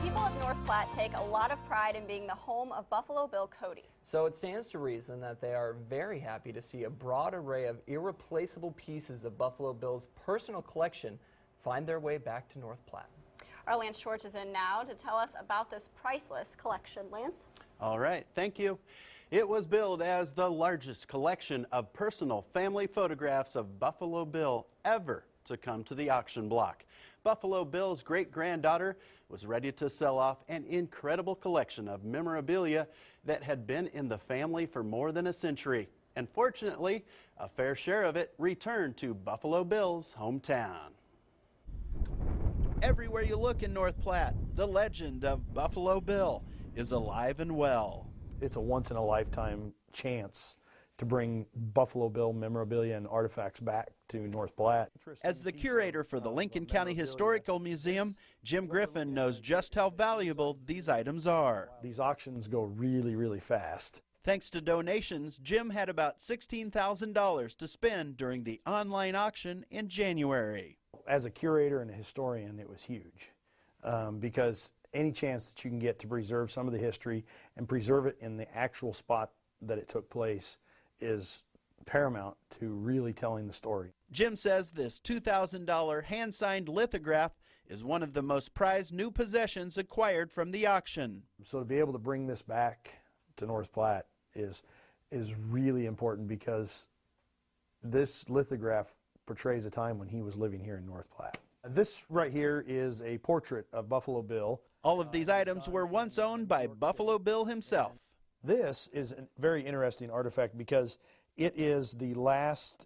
People of North Platte take a lot of pride in being the home of Buffalo Bill Cody. So it stands to reason that they are very happy to see a broad array of irreplaceable pieces of Buffalo Bill's personal collection find their way back to North Platte. Our Lance Schwartz is in now to tell us about this priceless collection. Lance? All right, thank you. It was billed as the largest collection of personal family photographs of Buffalo Bill ever to come to the auction block. Buffalo Bill's great-granddaughter was ready to sell off an incredible collection of memorabilia that had been in the family for more than a century. And fortunately, a fair share of it returned to Buffalo Bill's hometown. Everywhere you look in North Platte, the legend of Buffalo Bill is alive and well. It's a once-in-a-lifetime chance to bring Buffalo Bill memorabilia and artifacts back to North Platte. As the curator for the Lincoln County Historical Museum, Jim Griffin knows just how valuable these items are. These auctions go really, really fast. Thanks to donations, Jim had about $16,000 to spend during the online auction in January. As a curator and a historian, it was huge because any chance that you can get to preserve some of the history and preserve it in the actual spot that it took place is paramount to really telling the story. Jim says this $2,000 hand-signed lithograph is one of the most prized new possessions acquired from the auction. So to be able to bring this back to North Platte is really important because this lithograph portrays a time when he was living here in North Platte. This right here is a portrait of Buffalo Bill. All of these items were once owned by Buffalo Bill himself. This is a very interesting artifact because it is the last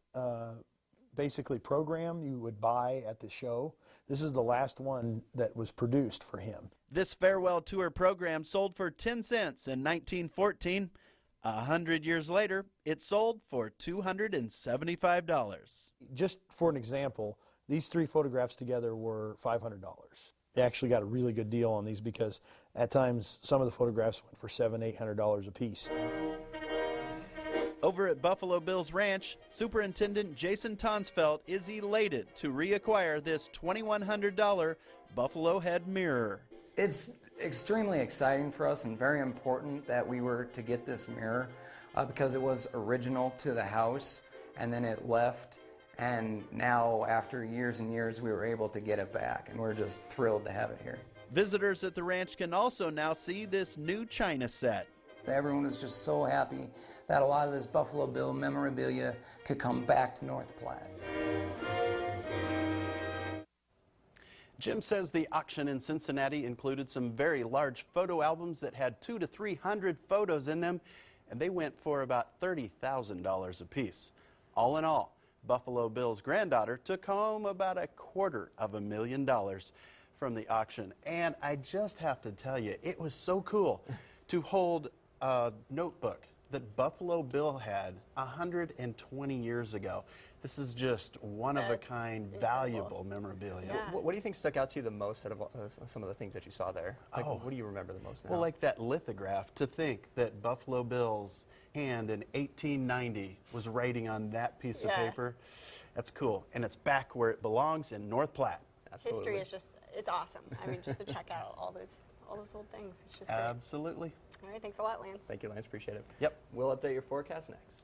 basically program you would buy at the show. This is the last one that was produced for him. This farewell tour program sold for 10 cents in 1914. 100 years later, it sold for $275. Just for an example, these three photographs together were $500. They actually got a really good deal on these because at times some of the photographs went for $700, $800 a piece. Over at Buffalo Bill's ranch, Superintendent Jason Tonsfeld is elated to reacquire this $2,100 Buffalo head mirror. It's extremely exciting for us and very important that we were to get this mirror because it was original to the house and then it left, and now after years and years we were able to get it back, and we're just thrilled to have it here. Visitors at the ranch can also now see this new china set. Everyone was just so happy that a lot of this Buffalo Bill memorabilia could come back to North Platte. Jim says the auction in Cincinnati included some very large photo albums that had 200 to 300 photos in them, and they went for about $30,000 a piece. All in all, Buffalo Bill's granddaughter took home about $250,000 from the auction. And I just have to tell you, it was so cool to hold a notebook that Buffalo Bill had 120 years ago. This is just one-of-a-kind, valuable memorabilia. Yeah. What do you think stuck out to you the most out of some of the things that you saw there? Like, what do you remember the most now? Well, like that lithograph, to think that Buffalo Bill's hand in 1890 was writing on that piece of paper. That's cool. And it's back where it belongs in North Platte. Absolutely. History is just, it's awesome. I mean, just to check out all those old things. It's just great. Absolutely. All right, thanks a lot, Lance. Thank you, Lance. Appreciate it. Yep. We'll update your forecast next.